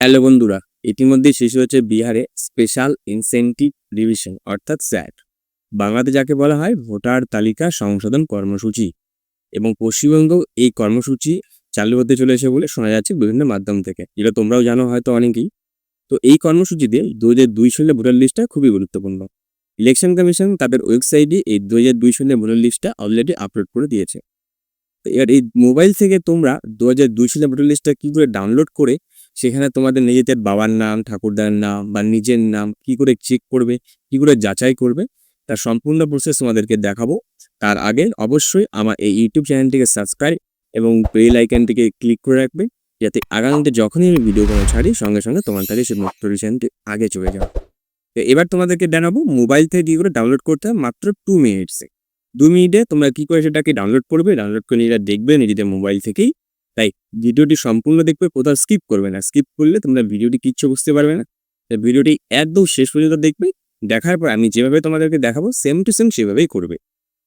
Hello বন্ধুরা, ইতিমধ্যে শেষ হয়েছে বিহারে স্পেশাল ইনসেনটিভ রিভিশন অর্থাৎ স্যাট। বাংলাতে যাকে বলা হয় ভোটার তালিকা সংশোধন কর্মসূচি। এবং পশ্চিমবঙ্গেও এই কর্মসূচি চালু হতে চলেছে বলে শোনা যাচ্ছে বিভিন্ন মাধ্যম থেকে, যেটা তোমরাও জানো হয়তো অনেকেই। তো এই কর্মসূচিতে 2002 সালের ভোটার লিস্টটা খুবই গুরুত্বপূর্ণ। ইলেকশন কমিশন তাদের ওয়েবসাইটে এই 2002 সালের ভোটার লিস্টটা অলরেডি আপলোড করে দিয়েছে। তো এবার এই মোবাইল থেকে তোমরা 2002 সালের ভোটার লিস্টটা কী করে ডাউনলোড করে সেখানে তোমাদের নিজেদের বাবার নাম, ঠাকুরদার নাম বা নিজের নাম কী করে চেক করবে, কী করে যাচাই করবে, তার সম্পূর্ণ প্রসেস তোমাদেরকে দেখাবো। তার আগে অবশ্যই আমার এই ইউটিউব চ্যানেলটিকে সাবস্ক্রাইব এবং বেল আইকনটিকে ক্লিক করে রাখবে, যাতে আগামীতে যখনই আমি ভিডিও কোনো ছাড়ি সঙ্গে সঙ্গে তোমার কাছে সেই নোটিফিকেশনটি আগে চলে যাবে। তো এবার তোমাদেরকে জানাবো মোবাইল থেকে কী করে ডাউনলোড করতে হবে মাত্র 2 মিনিটসে। 2 মিনিটে তোমরা কী করে সেটাকে ডাউনলোড করবে, ডাউনলোড করে নিজেরা দেখবে নিজেদের মোবাইল থেকেই। তাই ভিডিওটি সম্পূর্ণ দেখবে, কোথাও স্কিপ করবে না। স্কিপ করলে তোমরা ভিডিওটি কিচ্ছু বুঝতে পারবে না। তাই ভিডিওটি একদম শেষ পর্যন্ত দেখবে। দেখার পর আমি যেভাবে তোমাদেরকে দেখাবো সেম টু সেম সেভাবেই করবে।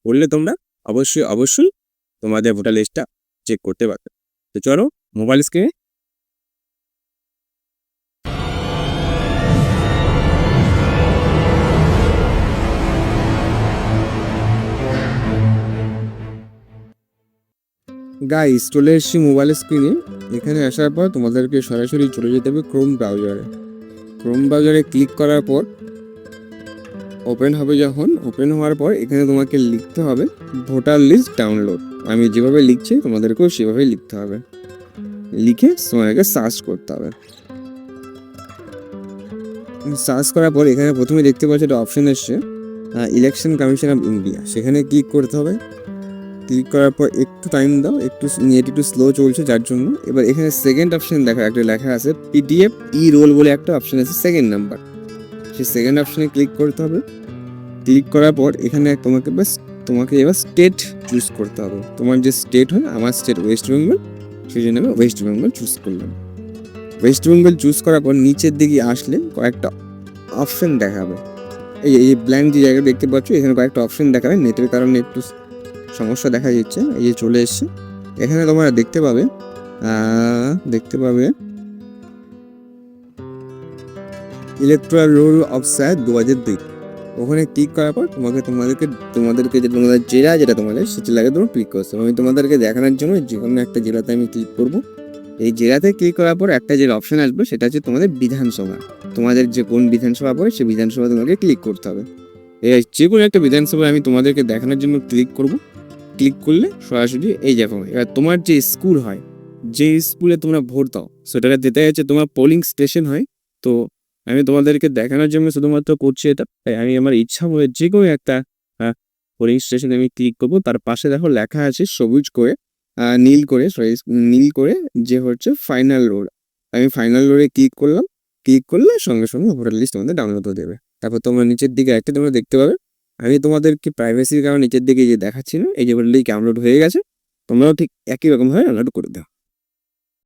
করলে তোমরা অবশ্যই তোমাদের ভোটার লিস্টটা চেক করতে পারবে। তো চলো মোবাইল স্ক্রিনে গাইস চলে এসেছি মোবাইল স্ক্রিনে। এখানে আসার পর তোমাদেরকে সরাসরি চলে যেতে হবে ক্রোম ব্রাউজারে। ক্রোম ব্রাউজারে ক্লিক করার পর ওপেন হবে। যখন ওপেন হওয়ার পর এখানে তোমাকে লিখতে হবে ভোটার লিস্ট ডাউনলোড। আমি যেভাবে লিখছি তোমাদেরকেও সেভাবেই লিখতে হবে। লিখে তোমাদেরকে সার্চ করতে হবে। সার্চ করার পর এখানে প্রথমে দেখতে পাচ্ছি একটা অপশন এসছে ইলেকশন কমিশন অফ ইন্ডিয়া। সেখানে ক্লিক করতে হবে। ক্লিক করার পর একটু টাইম দাও, নেট একটু স্লো চলছে যার জন্য। এবার এখানে সেকেন্ড অপশন একটা লেখা আছে পিডিএফ ই রোল বলে একটা অপশন আছে সেকেন্ড নাম্বার। সেই সেকেন্ড অপশনে ক্লিক করতে হবে। ক্লিক করার পর এখানে তোমাকে এবার স্টেট চুজ করতে হবে। তোমার যে স্টেট হয়, আমার স্টেট ওয়েস্ট বেঙ্গল, সেই জন্য আমি ওয়েস্ট বেঙ্গল চুজ করলাম। ওয়েস্ট বেঙ্গল চুজ করার পর নিচের দিকে আসলে কয়েকটা অপশন দেখাবে। এই ব্ল্যাঙ্ক যে জায়গা দেখতে পাচ্ছ, এখানে কয়েকটা অপশন দেখাবে। নেটের কারণে একটু সমস্যা দেখা যাচ্ছে। এই যে চলে এসছে। এখানে তোমরা দেখতে পাবে ইলেকট্রাল রোল অফ স্যাট 2002। ওখানে ক্লিক করার পর তোমাদেরকে যে তোমাদের জেলা যেটা তোমাদের সেটা লাগে তোমরা ক্লিক করছো। আমি তোমাদেরকে দেখানোর জন্য যে কোনো একটা জেলাতে আমি ক্লিক করব। এই জেলাতে ক্লিক করার পর একটা যে অপশন আসবে সেটা হচ্ছে তোমাদের বিধানসভা। তোমাদের যে কোন বিধানসভা পড়ে সেই বিধানসভা তোমাকে ক্লিক করতে হবে। এই যে কোনো একটা বিধানসভা আমি তোমাদেরকে দেখানোর জন্য ক্লিক করব। ক্লিক করলে সরাসরি এই দেখো এবার তোমার যে স্কুল হয়, যে স্কুলে তোমরা ভোট দাও সেটাকে যেতে যাচ্ছে তোমার পোলিং স্টেশন হয়। তো আমি তোমাদেরকে দেখানোর জন্য শুধুমাত্র করছি এটা। তাই আমি আমার ইচ্ছা করে যে কোনো একটা পোলিং স্টেশনে আমি ক্লিক করবো। তার পাশে দেখো লেখা আছে সবুজ করে নীল করে যে হচ্ছে ফাইনাল রোড। আমি ফাইনাল রোডে ক্লিক করলাম। ক্লিক করলে সঙ্গে সঙ্গে ভোটার লিস্ট তোমাদের ডাউনলোড হয়ে দেবে। তারপর তোমরা নিচের দিকে তোমরা দেখতে পাবে। আমি তোমাদেরকে প্রাইভেসির কারণে নিচের দিকে যে দেখাচ্ছি না, এই যে ভোটার লিস্ট ডাউনলোড হয়ে গেছে। তোমরাও ঠিক একই রকমভাবে ডাউনলোড করে দাও।